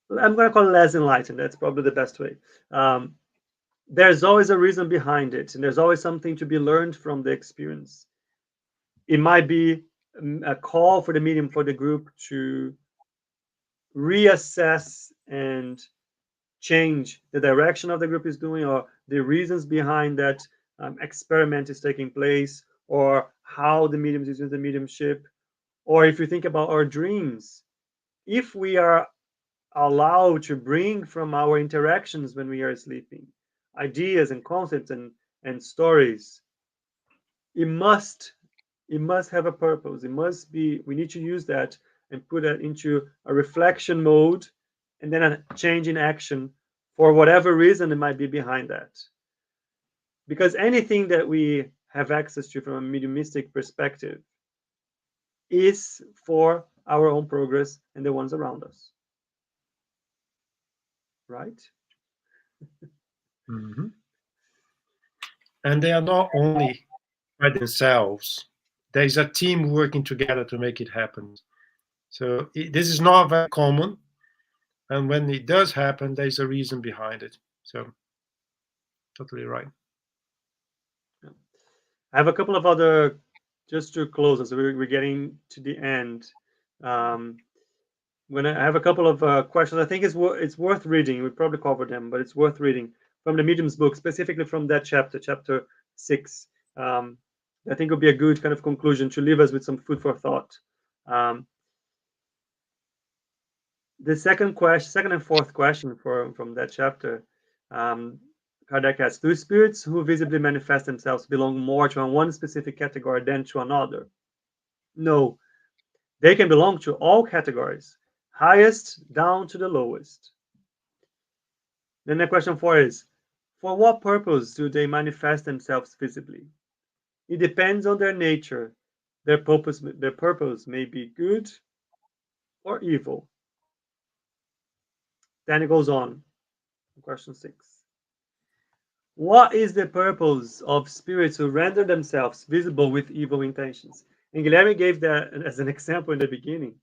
I'm going to call it less enlightened. That's probably the best way. Um, there's always a reason behind it, and there's always something to be learned from the experience. It might be a call for the medium, for the group to reassess and change the direction of the group is doing, or the reasons behind that experiment is taking place, or how the medium is using the mediumship. Or if you think about our dreams, if we are allowed to bring from our interactions when we are sleeping ideas and concepts and stories, it must it must have a purpose. It must be, we need to use that and put that into a reflection mode, and then a change in action for whatever reason it might be behind that. Because anything that we have access to from a mediumistic perspective is for our own progress and the ones around us, right? Mhm. And they are not only by themselves. There is a team working together to make it happen. So this is not very common, and when it does happen, there is a reason behind it. So totally right. I have a couple of other, just to close as we're getting to the end. Um, when I have a couple of questions, I think it's worth reading. We probably covered them, but it's worth reading from the Medium's book, specifically from that chapter, chapter 6. I think would be a good kind of conclusion to leave us with some food for thought. Um, the second and fourth question from that chapter, um, Kardec asks, do spirits who visibly manifest themselves belong more to one specific category than to another? No, they can belong to all categories, highest down to the lowest. Then the question 4 is, for what purpose do they manifest themselves visibly? It depends on their nature. Their purpose may be good or evil. Then it goes on. Question 6. What is the purpose of spirits who render themselves visible with evil intentions? And Guilherme gave that as an example in the beginning.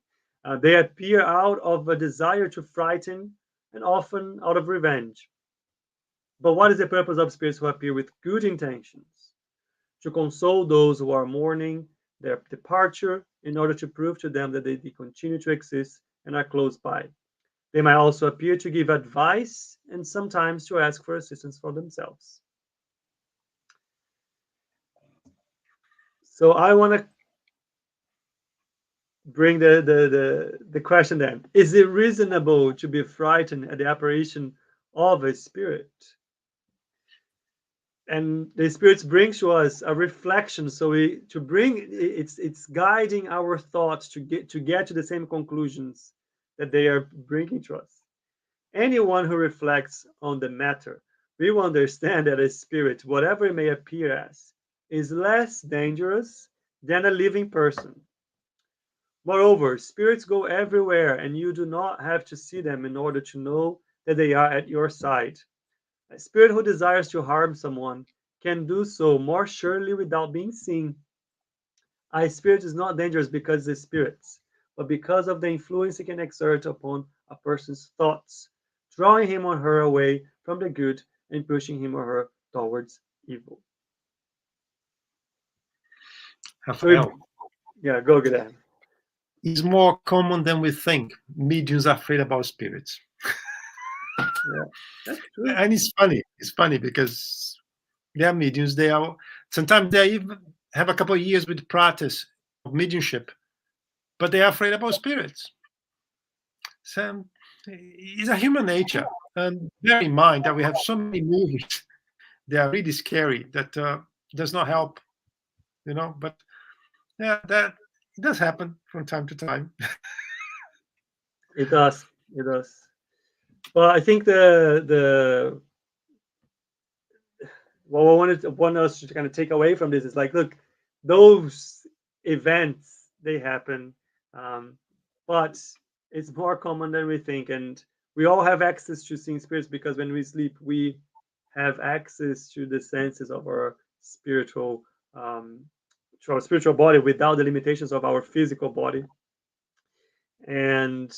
They appear out of a desire to frighten and often out of revenge. But what is the purpose of spirits who appear with good intentions? To console those who are mourning their departure in order to prove to them that they continue to exist and are close by. They might also appear to give advice and sometimes to ask for assistance for themselves. So I want to bring the question then: is it reasonable to be frightened at the apparition of a spirit? And the spirits bring to us a reflection, so it's guiding our thoughts to get to the same conclusions that they are bringing to us. Anyone who reflects on the matter will understand that a spirit, whatever it may appear as, is less dangerous than a living person. Moreover, spirits go everywhere, and you do not have to see them in order to know that they are at your side. A spirit who desires to harm someone can do so more surely without being seen. A spirit is not dangerous because it's spirits, but because of the influence it can exert upon a person's thoughts, drawing him or her away from the good and pushing him or her towards evil. Rafael, Yeah, go Guilherme. it's more common than we think. Mediums are afraid about spirits. Yeah, that's true. And it's funny. It's funny because they are mediums. They are sometimes they even have a couple of years with practice of mediumship, but they are afraid about spirits. So it's a human nature. And bear in mind that we have so many movies they are really scary that does not help, But yeah, that it does happen from time to time. It does. It does. Well, I think the what I want us to kind of take away from this is like, look, those events they happen, um, but it's more common than we think, and we all have access to seeing spirits because when we sleep, we have access to the senses of our spiritual, um, to our spiritual body without the limitations of our physical body. And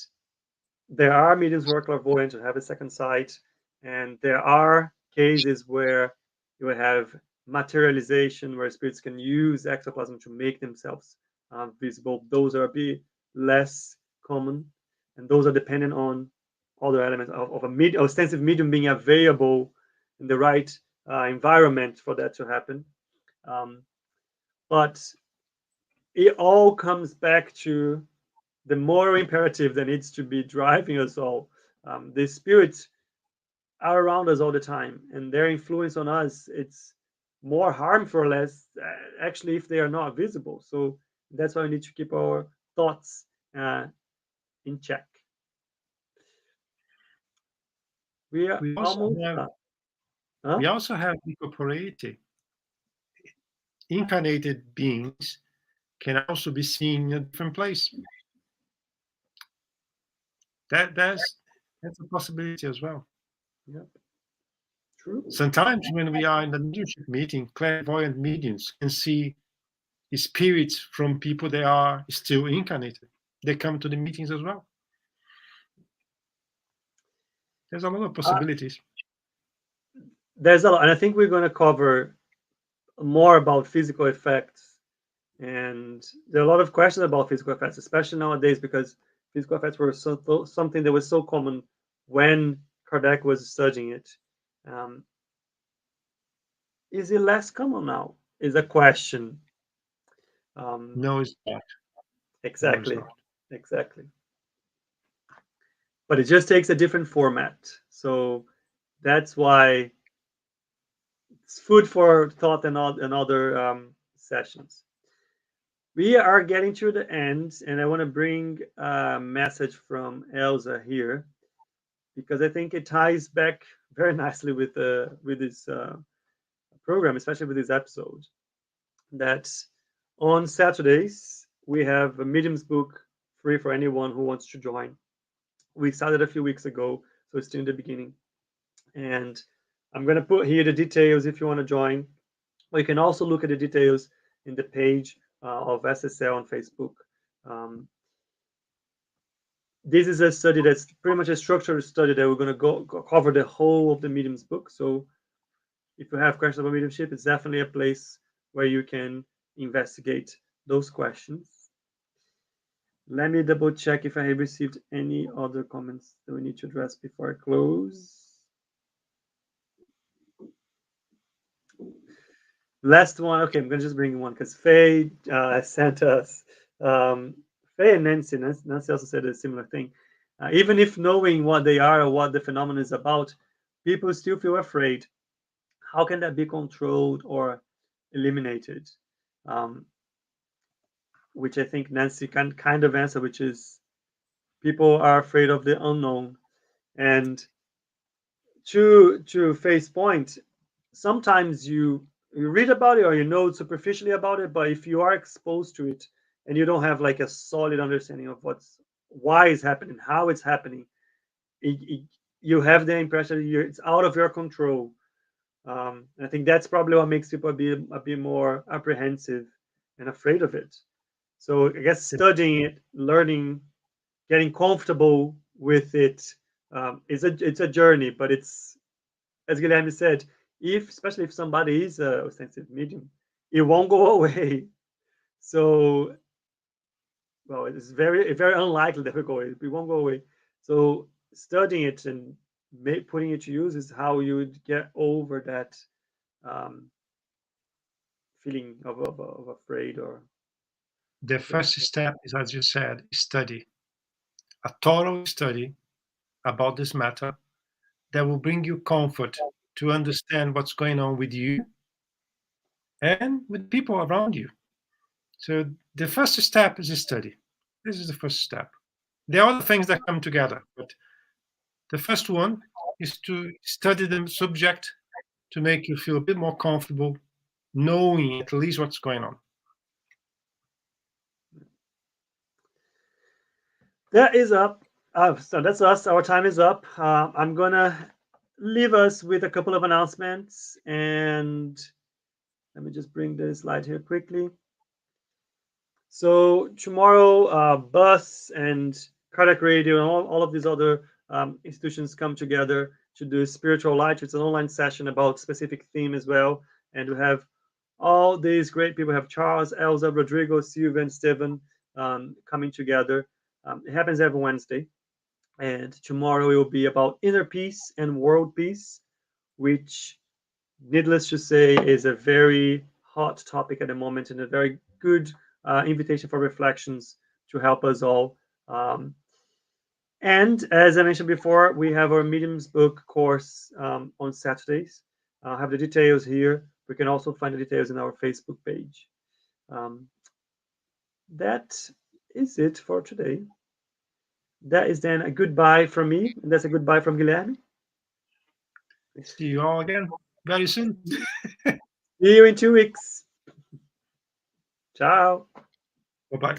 there are mediums who are clairvoyant and have a second sight, and there are cases where you have materialization, where spirits can use ectoplasm to make themselves visible. Those are a bit less common, and those are dependent on other elements of a ostensive medium being available in the right environment for that to happen. Um, but it all comes back to the moral imperative that needs to be driving us all. The spirits are around us all the time, and their influence on us, it's more harmful or less actually if they are not visible. So that's why we need to keep our thoughts in check. We are We also almost have done. Huh? we also have incorporated incarnated beings can also be seen in a different place. That's a possibility as well. Yep. True. Sometimes when we are in the leadership meeting, clairvoyant mediums can see spirits from people that are still incarnated. They come to the meetings as well. There's a lot of possibilities. There's a lot, and I think we're going to cover more about physical effects. And there are a lot of questions about physical effects, especially nowadays, because physical effects were something that was so common when Kardec was studying it. Um, is it less common now? Is a question. No, it's not. No, it's Exactly, not. exactly. But it just takes a different format. So that's why it's food for thought and other sessions. We are getting to the end, and I want to bring a message from Elsa here because I think it ties back very nicely with this program, especially with this episode. That on Saturdays we have a Medium's book free for anyone who wants to join. We started a few weeks ago, so it's still in the beginning. And I'm going to put here the details if you want to join. Or you can also look at the details in the page of SSL on Facebook. Um, this is a study that's pretty much a structured study that we're going to go cover the whole of the medium's book. So if you have questions about mediumship, it's definitely a place where you can investigate those questions. Let me double check if I have received any other comments that we need to address before I close. Last one. Okay, I'm going to just bring one because Faye sent us and Nancy also said a similar thing. Even if knowing what they are or what the phenomenon is about, people still feel afraid. How can that be controlled or eliminated? Um, which I think Nancy can kind of answer, which is people are afraid of the unknown. And to Faith's point, sometimes you read about it or you know superficially about it, but if you are exposed to it and you don't have like a solid understanding of why it's happening, how it's happening, you have the impression that it's out of your control. I think that's probably what makes people a bit more apprehensive and afraid of it. So I guess studying it, learning, getting comfortable with it, it's a journey, but it's, as Guilherme said, if especially if somebody is a sensitive medium, it won't go away. So, well, it's very unlikely that it won't go away. So studying it and putting it to use is how you would get over that um, feeling of afraid or. The first step is, as you said, study. A total study about this matter that will bring you comfort to understand what's going on with you and with people around you. So the first step is a study. This is the first step. There are other things that come together, but the first one is to study the subject to make you feel a bit more comfortable knowing at least what's going on. That is up. So that's us. Our time is up. I'm gonna leave us with a couple of announcements, and let me just bring this slide here quickly. So tomorrow, Bus and Cardiac Radio and all of these other institutions come together to do Spiritual Light. It's an online session about specific theme as well, and we have all these great people. We have Charles, Elza, Rodrigo, Silva, and Steven coming together. It happens every Wednesday. And tomorrow it will be about inner peace and world peace, which, needless to say, is a very hot topic at the moment and a very good invitation for reflections to help us all. And as I mentioned before, we have our Mediums book course on Saturdays. I have the details here. We can also find the details in our Facebook page. That is it for today. That is then a goodbye from me, and that's a goodbye from Guilherme. See you all again very soon. See you in 2 weeks. Ciao. Bye-bye.